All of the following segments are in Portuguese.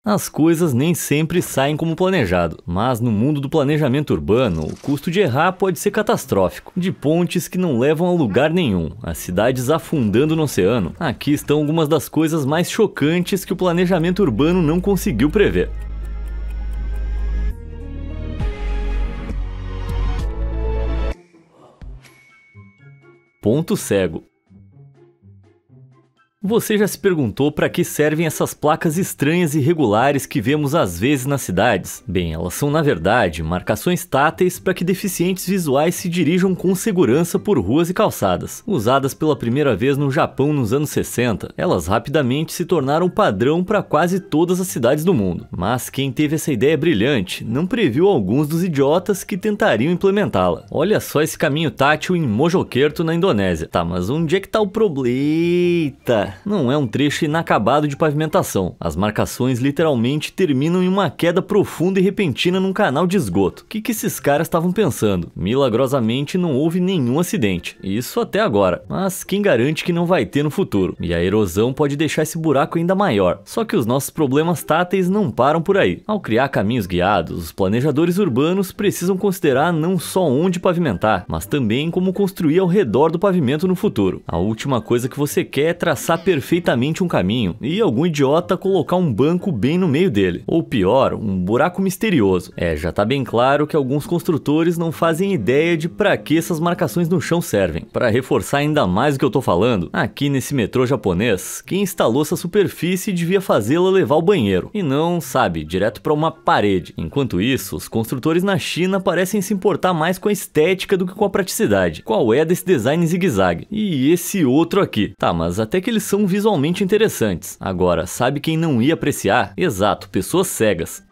As coisas nem sempre saem como planejado, mas no mundo do planejamento urbano, o custo de errar pode ser catastrófico. De pontes que não levam a lugar nenhum, a cidades afundando no oceano, aqui estão algumas das coisas mais chocantes que o planejamento urbano não conseguiu prever. Ponto cego. Você já se perguntou para que servem essas placas estranhas e irregulares que vemos às vezes nas cidades? Bem, elas são na verdade marcações táteis para que deficientes visuais se dirijam com segurança por ruas e calçadas. Usadas pela primeira vez no Japão nos anos 60, elas rapidamente se tornaram padrão para quase todas as cidades do mundo. Mas quem teve essa ideia brilhante não previu alguns dos idiotas que tentariam implementá-la. Olha só esse caminho tátil em Mojokerto, na Indonésia. Tá, mas onde é que tá o problema? Não é um trecho inacabado de pavimentação. As marcações literalmente terminam em uma queda profunda e repentina num canal de esgoto. O que esses caras estavam pensando? Milagrosamente não houve nenhum acidente. Isso até agora. Mas quem garante que não vai ter no futuro? E a erosão pode deixar esse buraco ainda maior. Só que os nossos problemas táteis não param por aí. Ao criar caminhos guiados, os planejadores urbanos precisam considerar não só onde pavimentar, mas também como construir ao redor do pavimento no futuro. A última coisa que você quer é traçar perfeitamente um caminho e algum idiota colocar um banco bem no meio dele. Ou pior, um buraco misterioso. Já tá bem claro que alguns construtores não fazem ideia de pra que essas marcações no chão servem. Para reforçar ainda mais o que eu tô falando, aqui nesse metrô japonês, quem instalou essa superfície devia fazê-la levar ao banheiro, e não, sabe, direto pra uma parede. Enquanto isso, os construtores na China parecem se importar mais com a estética do que com a praticidade. Qual é desse design zigue-zague? E esse outro aqui? Tá, mas até que eles são visualmente interessantes. Agora, sabe quem não ia apreciar? Exato, pessoas cegas.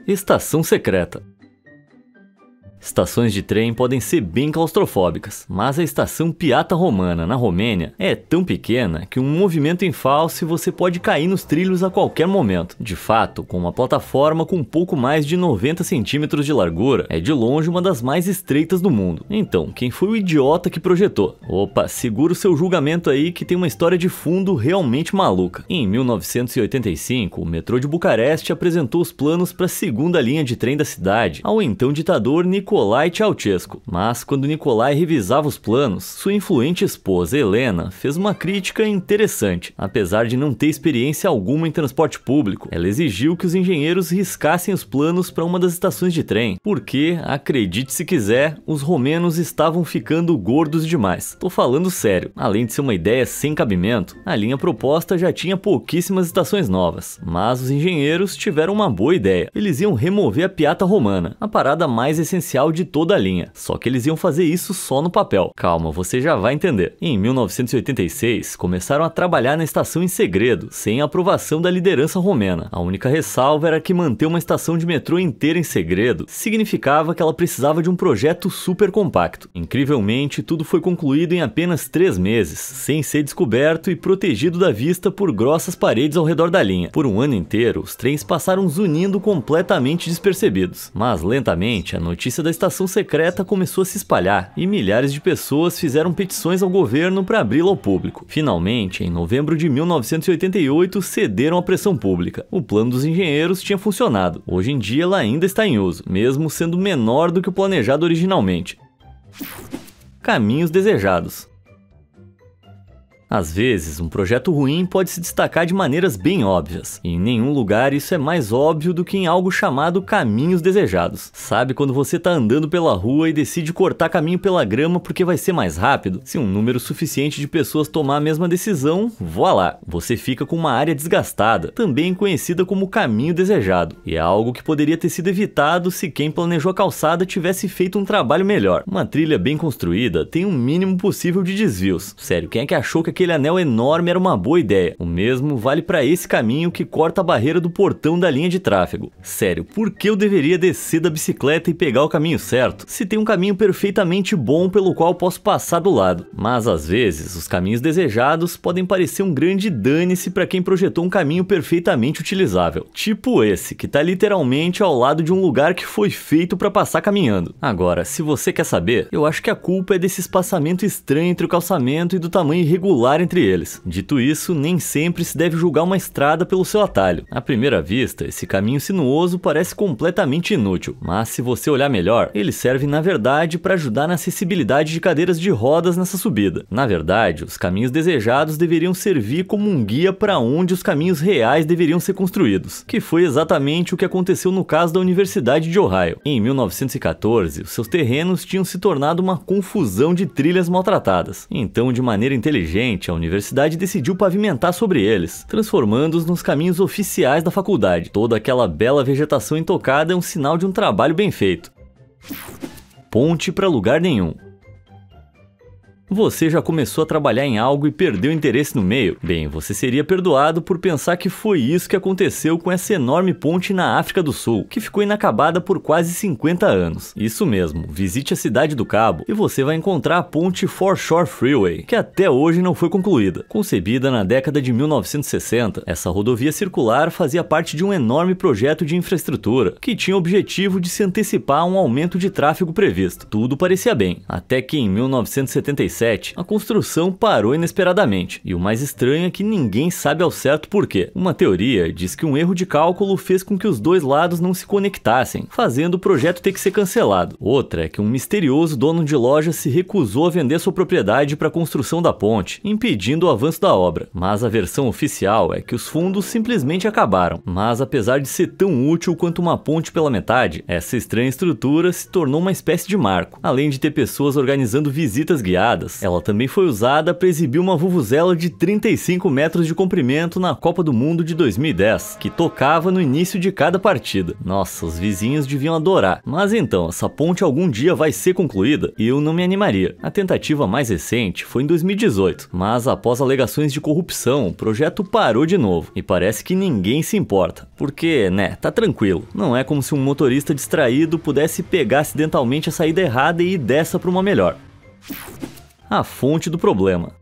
Estação secreta. Estações de trem podem ser bem claustrofóbicas, mas a estação Piatta Romana, na Romênia, é tão pequena que um movimento em falso e você pode cair nos trilhos a qualquer momento. De fato, com uma plataforma com pouco mais de 90 centímetros de largura, é de longe uma das mais estreitas do mundo. Então, quem foi o idiota que projetou? Opa, segura o seu julgamento aí que tem uma história de fundo realmente maluca. Em 1985, o metrô de Bucareste apresentou os planos para a segunda linha de trem da cidade ao então ditador Nicolae Ceausescu, mas quando Nicolae revisava os planos, sua influente esposa Helena fez uma crítica interessante. Apesar de não ter experiência alguma em transporte público, ela exigiu que os engenheiros riscassem os planos para uma das estações de trem, porque, acredite se quiser, os romenos estavam ficando gordos demais. Tô falando sério, além de ser uma ideia sem cabimento, a linha proposta já tinha pouquíssimas estações novas, mas os engenheiros tiveram uma boa ideia. Eles iam remover a Piatta Romana, a parada mais essencial de toda a linha, só que eles iam fazer isso só no papel. Calma, você já vai entender. Em 1986, começaram a trabalhar na estação em segredo, sem a aprovação da liderança romena. A única ressalva era que manter uma estação de metrô inteira em segredo significava que ela precisava de um projeto super compacto. Incrivelmente, tudo foi concluído em apenas 3 meses, sem ser descoberto e protegido da vista por grossas paredes ao redor da linha. Por um ano inteiro, os trens passaram zunindo completamente despercebidos, mas lentamente a notícia da estação secreta começou a se espalhar e milhares de pessoas fizeram petições ao governo para abri-la ao público. Finalmente, em novembro de 1988, cederam à pressão pública. O plano dos engenheiros tinha funcionado. Hoje em dia ela ainda está em uso, mesmo sendo menor do que o planejado originalmente. Caminhos desejados. Às vezes, um projeto ruim pode se destacar de maneiras bem óbvias, e em nenhum lugar isso é mais óbvio do que em algo chamado caminhos desejados. Sabe quando você tá andando pela rua e decide cortar caminho pela grama porque vai ser mais rápido? Se um número suficiente de pessoas tomar a mesma decisão, voilá, você fica com uma área desgastada, também conhecida como caminho desejado, e é algo que poderia ter sido evitado se quem planejou a calçada tivesse feito um trabalho melhor. Uma trilha bem construída tem um mínimo possível de desvios. Sério, quem é que achou que aquele anel enorme era uma boa ideia? O mesmo vale para esse caminho que corta a barreira do portão da linha de tráfego. Sério, por que eu deveria descer da bicicleta e pegar o caminho certo, se tem um caminho perfeitamente bom pelo qual posso passar do lado? Mas às vezes, os caminhos desejados podem parecer um grande dane-se para quem projetou um caminho perfeitamente utilizável. Tipo esse, que tá literalmente ao lado de um lugar que foi feito para passar caminhando. Agora, se você quer saber, eu acho que a culpa é desse espaçamento estranho entre o calçamento e do tamanho irregular circular entre eles. Dito isso, nem sempre se deve julgar uma estrada pelo seu atalho. À primeira vista, esse caminho sinuoso parece completamente inútil, mas se você olhar melhor, ele serve na verdade para ajudar na acessibilidade de cadeiras de rodas nessa subida. Na verdade, os caminhos desejados deveriam servir como um guia para onde os caminhos reais deveriam ser construídos, que foi exatamente o que aconteceu no caso da Universidade de Ohio. Em 1914, os seus terrenos tinham se tornado uma confusão de trilhas maltratadas. Então, de maneira inteligente, a universidade decidiu pavimentar sobre eles, transformando-os nos caminhos oficiais da faculdade. Toda aquela bela vegetação intocada é um sinal de um trabalho bem feito. Ponte para lugar nenhum. Você já começou a trabalhar em algo e perdeu interesse no meio? Bem, você seria perdoado por pensar que foi isso que aconteceu com essa enorme ponte na África do Sul, que ficou inacabada por quase 50 anos. Isso mesmo, visite a Cidade do Cabo e você vai encontrar a ponte Foreshore Freeway, que até hoje não foi concluída. Concebida na década de 1960, essa rodovia circular fazia parte de um enorme projeto de infraestrutura, que tinha o objetivo de se antecipar a um aumento de tráfego previsto. Tudo parecia bem, até que em 1977, a construção parou inesperadamente, e o mais estranho é que ninguém sabe ao certo por quê. Uma teoria diz que um erro de cálculo fez com que os dois lados não se conectassem, fazendo o projeto ter que ser cancelado. Outra é que um misterioso dono de loja se recusou a vender sua propriedade para a construção da ponte, impedindo o avanço da obra. Mas a versão oficial é que os fundos simplesmente acabaram. Mas apesar de ser tão útil quanto uma ponte pela metade, essa estranha estrutura se tornou uma espécie de marco. Além de ter pessoas organizando visitas guiadas, ela também foi usada para exibir uma vuvuzela de 35 metros de comprimento na Copa do Mundo de 2010, que tocava no início de cada partida. Nossa, os vizinhos deviam adorar. Mas então, essa ponte algum dia vai ser concluída? Eu não me animaria. A tentativa mais recente foi em 2018, mas após alegações de corrupção, o projeto parou de novo. E parece que ninguém se importa. Porque, né, tá tranquilo. Não é como se um motorista distraído pudesse pegar acidentalmente a saída errada e ir dessa para uma melhor. A fonte do problema.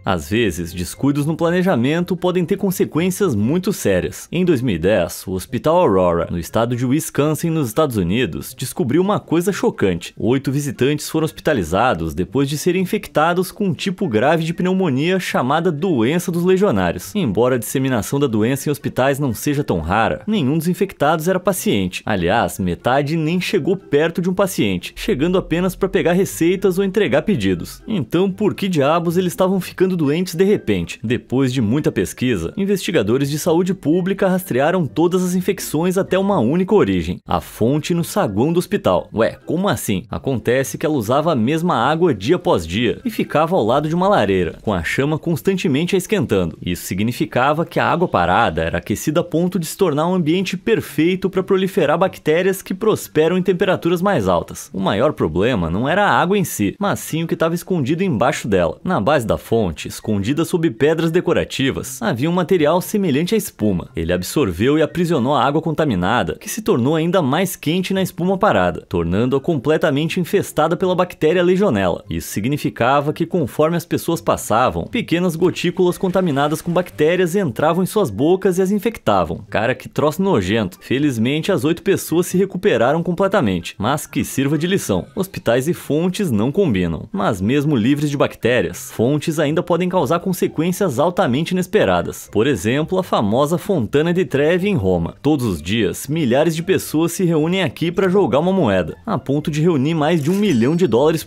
Às vezes, descuidos no planejamento podem ter consequências muito sérias. Em 2010, o Hospital Aurora, no estado de Wisconsin, nos Estados Unidos, descobriu uma coisa chocante. 8 visitantes foram hospitalizados depois de serem infectados com um tipo grave de pneumonia chamada doença dos legionários. Embora a disseminação da doença em hospitais não seja tão rara, nenhum dos infectados era paciente. Aliás, metade nem chegou perto de um paciente, chegando apenas para pegar receitas ou entregar pedidos. Então, por que diabos eles estavam ficando doentes de repente? Depois de muita pesquisa, investigadores de saúde pública rastrearam todas as infecções até uma única origem: a fonte no saguão do hospital. Ué, como assim? Acontece que ela usava a mesma água dia após dia e ficava ao lado de uma lareira, com a chama constantemente a esquentando. Isso significava que a água parada era aquecida a ponto de se tornar um ambiente perfeito para proliferar bactérias que prosperam em temperaturas mais altas. O maior problema não era a água em si, mas sim o que estava escondido embaixo dela. Na base da fonte, escondida sob pedras decorativas, havia um material semelhante à espuma. Ele absorveu e aprisionou a água contaminada, que se tornou ainda mais quente na espuma parada, tornando-a completamente infestada pela bactéria Legionella. Isso significava que, conforme as pessoas passavam, pequenas gotículas contaminadas com bactérias entravam em suas bocas e as infectavam. Cara, que troço nojento. Felizmente, as 8 pessoas se recuperaram completamente, mas que sirva de lição: hospitais e fontes não combinam. Mas mesmo livres de bactérias, fontes ainda podem causar consequências altamente inesperadas. Por exemplo, a famosa Fontana di Trevi em Roma. Todos os dias, milhares de pessoas se reúnem aqui para jogar uma moeda, a ponto de reunir mais de $1 milhão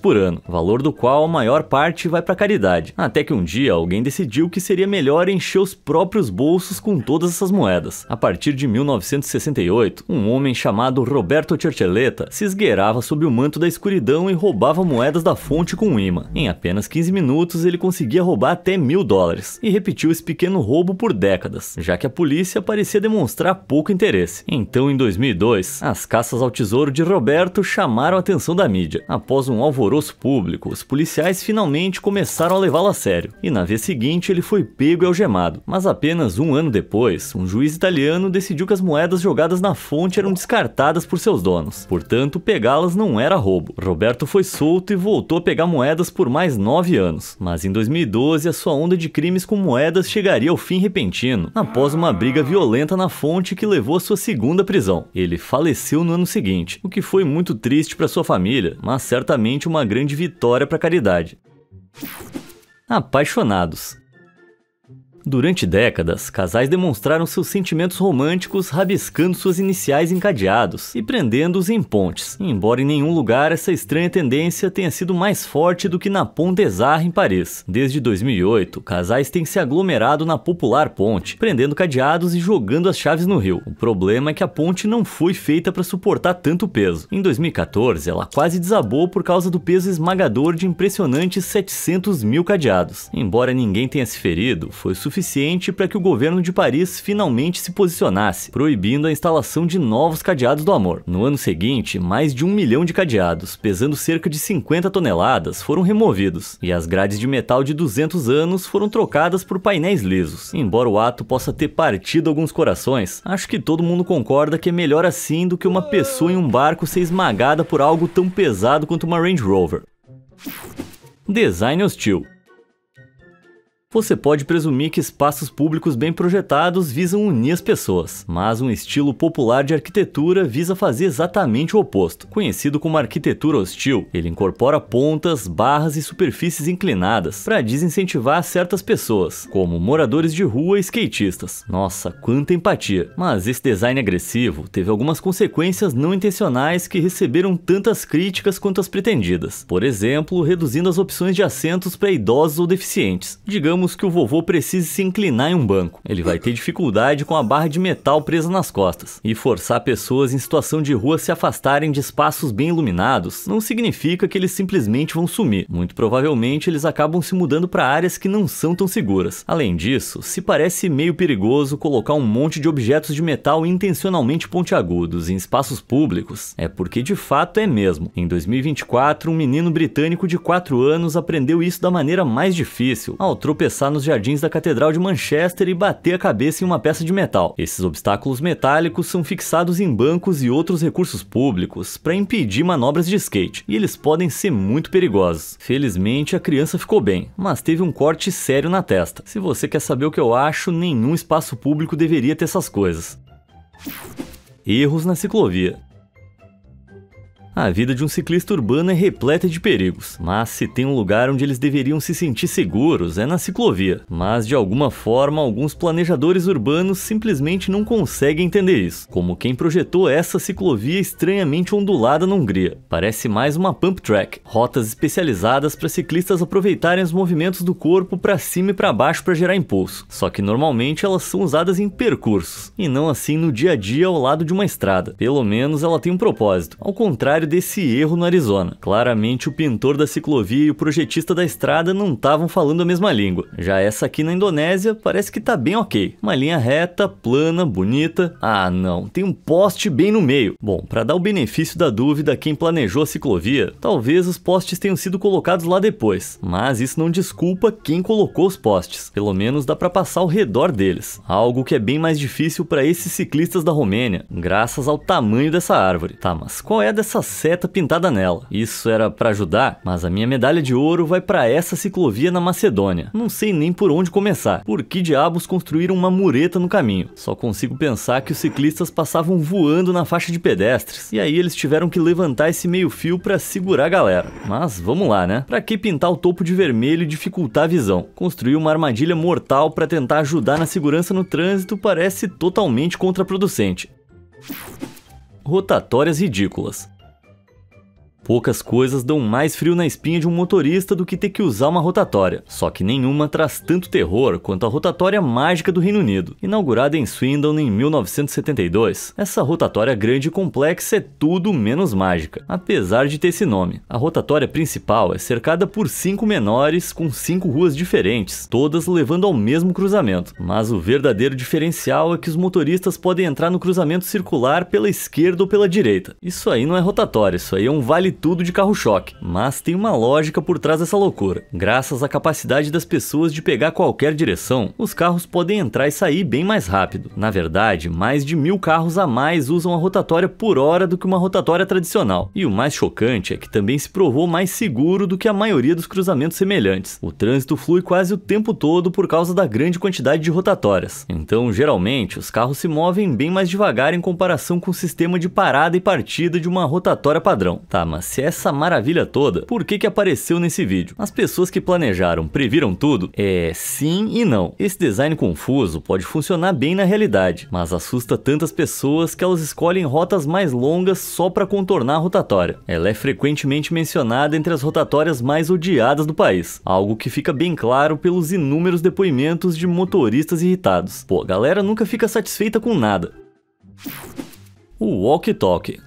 por ano, valor do qual a maior parte vai para caridade. Até que um dia alguém decidiu que seria melhor encher os próprios bolsos com todas essas moedas. A partir de 1968, um homem chamado Roberto Cercelletta se esgueirava sob o manto da escuridão e roubava moedas da fonte com um imã. Em apenas 15 minutos ele conseguia roubar até $1.000, e repetiu esse pequeno roubo por décadas, já que a polícia parecia demonstrar pouco interesse. Então, em 2002, as caças ao tesouro de Roberto chamaram a atenção da mídia. Após um alvoroço público, os policiais finalmente começaram a levá-lo a sério, e na vez seguinte ele foi pego e algemado. Mas apenas um ano depois, um juiz italiano decidiu que as moedas jogadas na fonte eram descartadas por seus donos. Portanto, pegá-las não era roubo. Roberto foi solto e voltou a pegar moedas por mais 9 anos. Mas em 2012, a sua onda de crimes com moedas chegaria ao fim repentino, após uma briga violenta na fonte que levou à sua segunda prisão. Ele faleceu no ano seguinte, o que foi muito triste para sua família, mas certamente uma grande vitória para a caridade. Apaixonados. Durante décadas, casais demonstraram seus sentimentos românticos rabiscando suas iniciais em cadeados e prendendo-os em pontes, embora em nenhum lugar essa estranha tendência tenha sido mais forte do que na Pont des Arts em Paris. Desde 2008, casais têm se aglomerado na popular ponte, prendendo cadeados e jogando as chaves no rio. O problema é que a ponte não foi feita para suportar tanto peso. Em 2014, ela quase desabou por causa do peso esmagador de impressionantes 700 mil cadeados. Embora ninguém tenha se ferido, foi suficiente para que o governo de Paris finalmente se posicionasse, proibindo a instalação de novos cadeados do amor. No ano seguinte, mais de 1 milhão de cadeados, pesando cerca de 50 toneladas, foram removidos, e as grades de metal de 200 anos foram trocadas por painéis lisos. Embora o ato possa ter partido alguns corações, acho que todo mundo concorda que é melhor assim do que uma pessoa em um barco ser esmagada por algo tão pesado quanto uma Range Rover. Design hostil. Você pode presumir que espaços públicos bem projetados visam unir as pessoas, mas um estilo popular de arquitetura visa fazer exatamente o oposto. Conhecido como arquitetura hostil, ele incorpora pontas, barras e superfícies inclinadas para desincentivar certas pessoas, como moradores de rua e skatistas. Nossa, quanta empatia! Mas esse design agressivo teve algumas consequências não intencionais que receberam tantas críticas quanto as pretendidas. Por exemplo, reduzindo as opções de assentos para idosos ou deficientes. Digamos que o vovô precise se inclinar em um banco. Ele vai ter dificuldade com a barra de metal presa nas costas. E forçar pessoas em situação de rua a se afastarem de espaços bem iluminados não significa que eles simplesmente vão sumir. Muito provavelmente eles acabam se mudando para áreas que não são tão seguras. Além disso, se parece meio perigoso colocar um monte de objetos de metal intencionalmente pontiagudos em espaços públicos, é porque de fato é mesmo. Em 2024, um menino britânico de 4 anos aprendeu isso da maneira mais difícil, ao tropeçar nos jardins da Catedral de Manchester e bater a cabeça em uma peça de metal. Esses obstáculos metálicos são fixados em bancos e outros recursos públicos para impedir manobras de skate, e eles podem ser muito perigosos. Felizmente a criança ficou bem, mas teve um corte sério na testa. Se você quer saber o que eu acho, nenhum espaço público deveria ter essas coisas. Erros na ciclovia. A vida de um ciclista urbano é repleta de perigos, mas se tem um lugar onde eles deveriam se sentir seguros é na ciclovia. Mas de alguma forma, alguns planejadores urbanos simplesmente não conseguem entender isso, como quem projetou essa ciclovia estranhamente ondulada na Hungria. Parece mais uma pump track, rotas especializadas para ciclistas aproveitarem os movimentos do corpo para cima e para baixo para gerar impulso. Só que normalmente elas são usadas em percursos, e não assim no dia a dia ao lado de uma estrada. Pelo menos ela tem um propósito, ao contrário desse erro no Arizona. Claramente o pintor da ciclovia e o projetista da estrada não estavam falando a mesma língua. Já essa aqui na Indonésia parece que tá bem ok. Uma linha reta, plana, bonita. Ah não, tem um poste bem no meio. Bom, para dar o benefício da dúvida a quem planejou a ciclovia, talvez os postes tenham sido colocados lá depois, mas isso não desculpa quem colocou os postes. Pelo menos dá para passar ao redor deles, algo que é bem mais difícil para esses ciclistas da Romênia, graças ao tamanho dessa árvore. Tá, mas qual é dessa seta pintada nela? Isso era para ajudar? Mas a minha medalha de ouro vai para essa ciclovia na Macedônia. Não sei nem por onde começar. Por que diabos construíram uma mureta no caminho? Só consigo pensar que os ciclistas passavam voando na faixa de pedestres, e aí eles tiveram que levantar esse meio fio para segurar a galera. Mas vamos lá, né? Pra que pintar o topo de vermelho e dificultar a visão? Construir uma armadilha mortal para tentar ajudar na segurança no trânsito parece totalmente contraproducente. Rotatórias ridículas. Poucas coisas dão mais frio na espinha de um motorista do que ter que usar uma rotatória. Só que nenhuma traz tanto terror quanto a rotatória mágica do Reino Unido. Inaugurada em Swindon em 1972, essa rotatória grande e complexa é tudo menos mágica, apesar de ter esse nome. A rotatória principal é cercada por 5 menores com 5 ruas diferentes, todas levando ao mesmo cruzamento. Mas o verdadeiro diferencial é que os motoristas podem entrar no cruzamento circular pela esquerda ou pela direita. Isso aí não é rotatória, isso aí é um vale tudo de carro-choque, mas tem uma lógica por trás dessa loucura. Graças à capacidade das pessoas de pegar qualquer direção, os carros podem entrar e sair bem mais rápido. Na verdade, mais de 1000 carros a mais usam a rotatória por hora do que uma rotatória tradicional. E o mais chocante é que também se provou mais seguro do que a maioria dos cruzamentos semelhantes. O trânsito flui quase o tempo todo por causa da grande quantidade de rotatórias. Então, geralmente, os carros se movem bem mais devagar em comparação com o sistema de parada e partida de uma rotatória padrão. Tá, mas se é essa maravilha toda, por que apareceu nesse vídeo? As pessoas que planejaram previram tudo? Sim e não. Esse design confuso pode funcionar bem na realidade, mas assusta tantas pessoas que elas escolhem rotas mais longas só para contornar a rotatória. Ela é frequentemente mencionada entre as rotatórias mais odiadas do país, algo que fica bem claro pelos inúmeros depoimentos de motoristas irritados. Pô, a galera nunca fica satisfeita com nada. O walkie-talkie.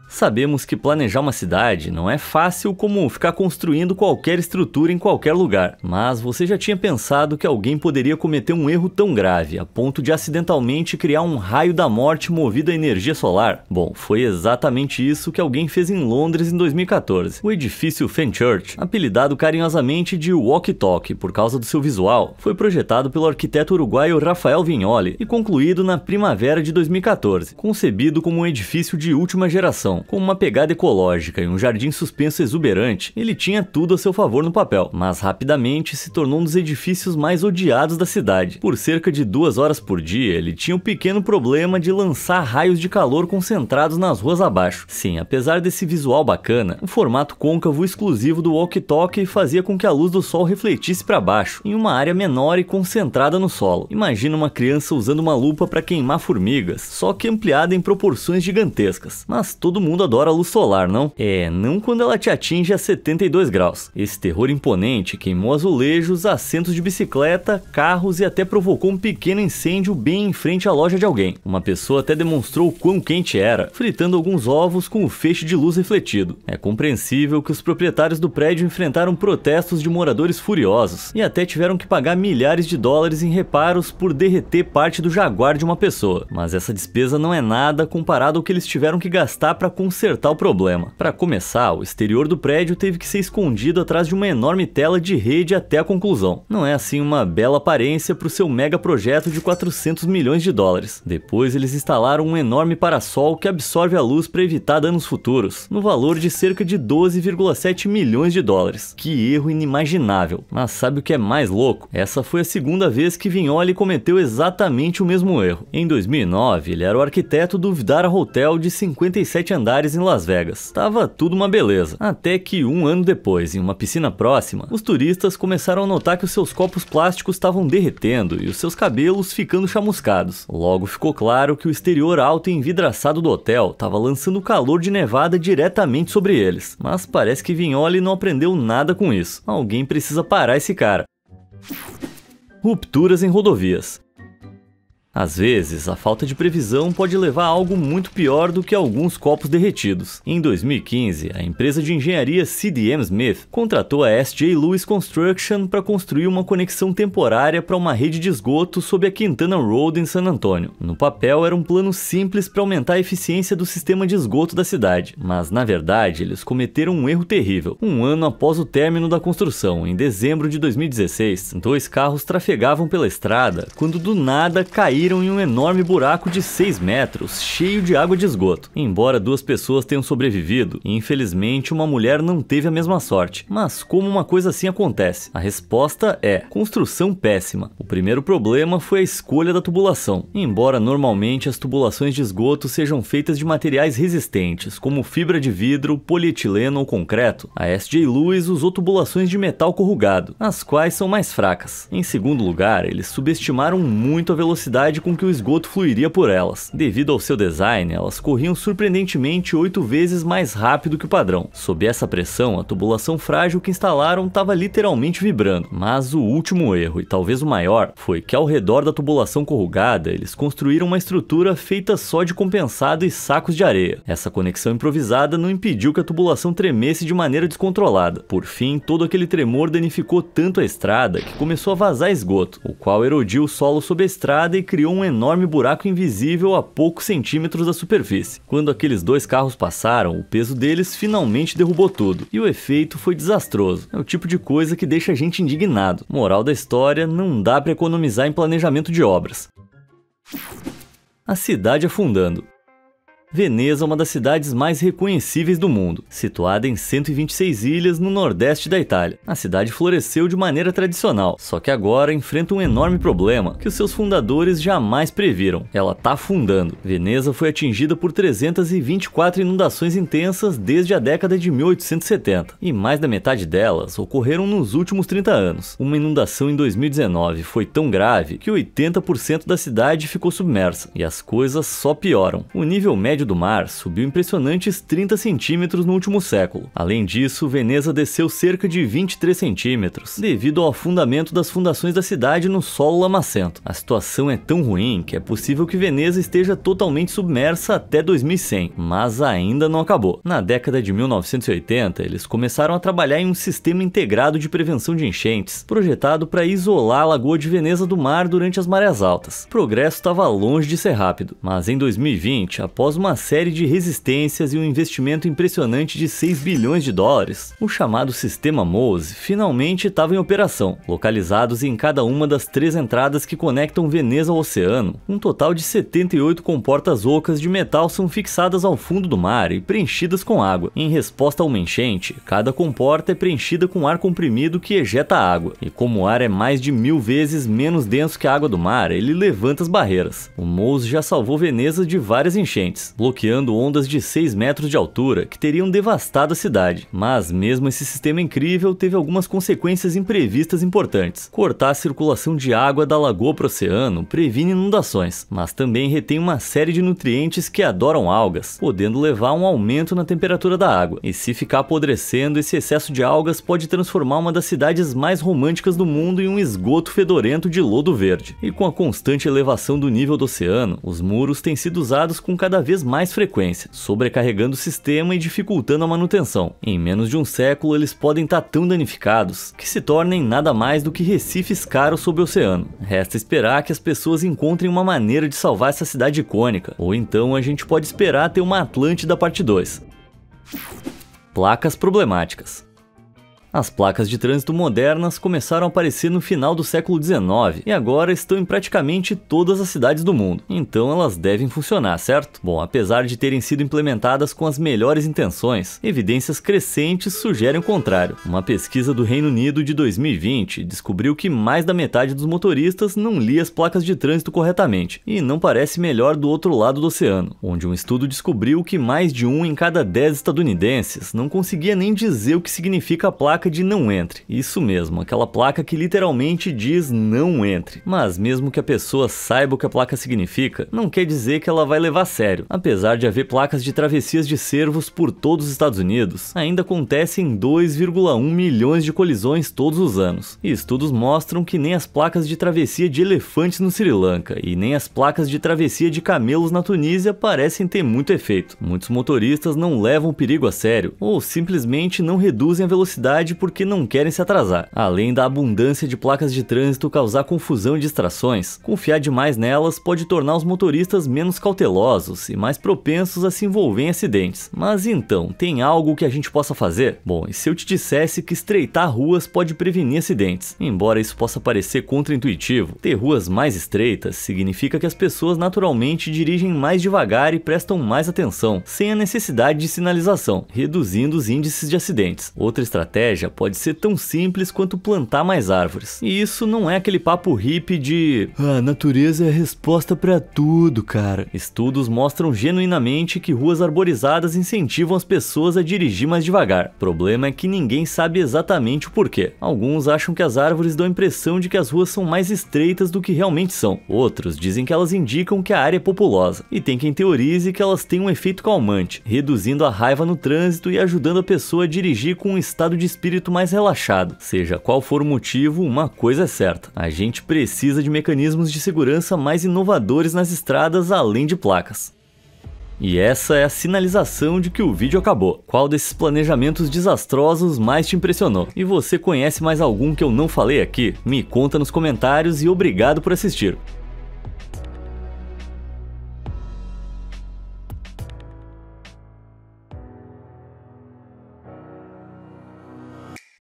Sabemos que planejar uma cidade não é fácil como ficar construindo qualquer estrutura em qualquer lugar, mas você já tinha pensado que alguém poderia cometer um erro tão grave a ponto de acidentalmente criar um raio da morte movido a energia solar? Bom, foi exatamente isso que alguém fez em Londres em 2014. O edifício Fenchurch, apelidado carinhosamente de Walkie-Talkie por causa do seu visual, foi projetado pelo arquiteto uruguaio Rafael Viñoly e concluído na primavera de 2014, concebido como um edifício de última geração. Com uma pegada ecológica e um jardim suspenso exuberante, ele tinha tudo a seu favor no papel, mas rapidamente se tornou um dos edifícios mais odiados da cidade. Por cerca de 2 horas por dia, ele tinha um pequeno problema de lançar raios de calor concentrados nas ruas abaixo. Sim, apesar desse visual bacana, o formato côncavo exclusivo do walkie-talkie fazia com que a luz do sol refletisse para baixo, em uma área menor e concentrada no solo. Imagina uma criança usando uma lupa para queimar formigas, só que ampliada em proporções gigantescas. Mas todo mundo adora a luz solar, não? Não quando ela te atinge a 72 graus. Esse terror imponente queimou azulejos, assentos de bicicleta, carros e até provocou um pequeno incêndio bem em frente à loja de alguém. Uma pessoa até demonstrou o quão quente era, fritando alguns ovos com o feixe de luz refletido. É compreensível que os proprietários do prédio enfrentaram protestos de moradores furiosos e até tiveram que pagar milhares de dólares em reparos por derreter parte do jaguar de uma pessoa. Mas essa despesa não é nada comparado ao que eles tiveram que gastar para consertar o problema. Para começar, o exterior do prédio teve que ser escondido atrás de uma enorme tela de rede até a conclusão. Não é assim uma bela aparência para o seu mega projeto de 400 milhões de dólares. Depois eles instalaram um enorme parasol que absorve a luz para evitar danos futuros, no valor de cerca de 12,7 milhões de dólares. Que erro inimaginável. Mas sabe o que é mais louco? Essa foi a segunda vez que Viñoly cometeu exatamente o mesmo erro. Em 2009, ele era o arquiteto do Vdara Hotel de 57 andares em Las Vegas. Tava tudo uma beleza. Até que 1 ano depois, em uma piscina próxima, os turistas começaram a notar que os seus copos plásticos estavam derretendo e os seus cabelos ficando chamuscados. Logo ficou claro que o exterior alto e envidraçado do hotel estava lançando calor de nevada diretamente sobre eles. Mas parece que Viñoly não aprendeu nada com isso. Alguém precisa parar esse cara. Rupturas em rodovias. Às vezes, a falta de previsão pode levar a algo muito pior do que alguns copos derretidos. Em 2015, a empresa de engenharia CDM Smith contratou a S.J. Lewis Construction para construir uma conexão temporária para uma rede de esgoto sob a Quintana Road em San Antônio. No papel, era um plano simples para aumentar a eficiência do sistema de esgoto da cidade, mas na verdade eles cometeram um erro terrível. 1 ano após o término da construção, em dezembro de 2016, 2 carros trafegavam pela estrada quando do nada caíram em um enorme buraco de 6 metros, cheio de água de esgoto. Embora 2 pessoas tenham sobrevivido, infelizmente uma mulher não teve a mesma sorte. Mas como uma coisa assim acontece? A resposta é construção péssima. O primeiro problema foi a escolha da tubulação. Embora normalmente as tubulações de esgoto sejam feitas de materiais resistentes, como fibra de vidro, polietileno ou concreto, a S.J. Lewis usou tubulações de metal corrugado, as quais são mais fracas. Em segundo lugar, eles subestimaram muito a velocidade com que o esgoto fluiria por elas. Devido ao seu design, elas corriam surpreendentemente 8 vezes mais rápido que o padrão. Sob essa pressão, a tubulação frágil que instalaram estava literalmente vibrando. Mas o último erro, e talvez o maior, foi que ao redor da tubulação corrugada, eles construíram uma estrutura feita só de compensado e sacos de areia. Essa conexão improvisada não impediu que a tubulação tremesse de maneira descontrolada. Por fim, todo aquele tremor danificou tanto a estrada que começou a vazar esgoto, o qual erodiu o solo sob a estrada e criou um enorme buraco invisível a poucos centímetros da superfície. Quando aqueles 2 carros passaram, o peso deles finalmente derrubou tudo, e o efeito foi desastroso. É o tipo de coisa que deixa a gente indignado. Moral da história, não dá para economizar em planejamento de obras. A cidade afundando. Veneza é uma das cidades mais reconhecíveis do mundo, situada em 126 ilhas no nordeste da Itália. A cidade floresceu de maneira tradicional, só que agora enfrenta um enorme problema que os seus fundadores jamais previram. Ela está afundando. Veneza foi atingida por 324 inundações intensas desde a década de 1870, e mais da metade delas ocorreram nos últimos 30 anos. Uma inundação em 2019 foi tão grave que 80% da cidade ficou submersa, e as coisas só pioram. O nível médio do mar subiu impressionantes 30 centímetros no último século. Além disso, Veneza desceu cerca de 23 centímetros, devido ao afundamento das fundações da cidade no solo lamacento. A situação é tão ruim que é possível que Veneza esteja totalmente submersa até 2100, mas ainda não acabou. Na década de 1980, eles começaram a trabalhar em um sistema integrado de prevenção de enchentes, projetado para isolar a Lagoa de Veneza do mar durante as marés altas. O progresso estava longe de ser rápido, mas em 2020, após uma série de resistências e um investimento impressionante de 6 bilhões de dólares, o chamado Sistema Mose finalmente estava em operação. Localizados em cada uma das 3 entradas que conectam Veneza ao oceano, um total de 78 comportas ocas de metal são fixadas ao fundo do mar e preenchidas com água. Em resposta a uma enchente, cada comporta é preenchida com ar comprimido que ejeta água, e como o ar é mais de 1000 vezes menos denso que a água do mar, ele levanta as barreiras. O Mose já salvou Veneza de várias enchentes, bloqueando ondas de 6 metros de altura que teriam devastado a cidade. Mas mesmo esse sistema incrível teve algumas consequências imprevistas importantes. Cortar a circulação de água da lagoa para o oceano previne inundações, mas também retém uma série de nutrientes que adoram algas, podendo levar a um aumento na temperatura da água. E se ficar apodrecendo, esse excesso de algas pode transformar uma das cidades mais românticas do mundo em um esgoto fedorento de lodo verde. E com a constante elevação do nível do oceano, os muros têm sido usados com cada vez mais frequência, sobrecarregando o sistema e dificultando a manutenção. Em menos de um século, eles podem estar tão danificados que se tornem nada mais do que recifes caros sob o oceano. Resta esperar que as pessoas encontrem uma maneira de salvar essa cidade icônica, ou então a gente pode esperar ter uma Atlântida parte 2. Placas problemáticas. As placas de trânsito modernas começaram a aparecer no final do século XIX e agora estão em praticamente todas as cidades do mundo, então elas devem funcionar, certo? Bom, apesar de terem sido implementadas com as melhores intenções, evidências crescentes sugerem o contrário. Uma pesquisa do Reino Unido de 2020 descobriu que mais da metade dos motoristas não lia as placas de trânsito corretamente, e não parece melhor do outro lado do oceano, onde um estudo descobriu que mais de 1 em cada 10 estadunidenses não conseguia nem dizer o que significa a placa de não entre. Isso mesmo, aquela placa que literalmente diz não entre. Mas mesmo que a pessoa saiba o que a placa significa, não quer dizer que ela vai levar a sério. Apesar de haver placas de travessias de cervos por todos os Estados Unidos, ainda acontecem 2,1 milhões de colisões todos os anos. E estudos mostram que nem as placas de travessia de elefantes no Sri Lanka e nem as placas de travessia de camelos na Tunísia parecem ter muito efeito. Muitos motoristas não levam o perigo a sério, ou simplesmente não reduzem a velocidade porque não querem se atrasar. Além da abundância de placas de trânsito causar confusão e distrações, confiar demais nelas pode tornar os motoristas menos cautelosos e mais propensos a se envolver em acidentes. Mas então, tem algo que a gente possa fazer? Bom, e se eu te dissesse que estreitar ruas pode prevenir acidentes? Embora isso possa parecer contraintuitivo, ter ruas mais estreitas significa que as pessoas naturalmente dirigem mais devagar e prestam mais atenção, sem a necessidade de sinalização, reduzindo os índices de acidentes. Outra estratégia pode ser tão simples quanto plantar mais árvores. E isso não é aquele papo hippie de a natureza é a resposta pra tudo, cara. Estudos mostram genuinamente que ruas arborizadas incentivam as pessoas a dirigir mais devagar. O problema é que ninguém sabe exatamente o porquê. Alguns acham que as árvores dão a impressão de que as ruas são mais estreitas do que realmente são. Outros dizem que elas indicam que a área é populosa. E tem quem teorize que elas têm um efeito calmante, reduzindo a raiva no trânsito e ajudando a pessoa a dirigir com um estado de espírito mais relaxado. Seja qual for o motivo, uma coisa é certa: a gente precisa de mecanismos de segurança mais inovadores nas estradas além de placas. E essa é a sinalização de que o vídeo acabou. Qual desses planejamentos desastrosos mais te impressionou? E você conhece mais algum que eu não falei aqui? Me conta nos comentários e obrigado por assistir.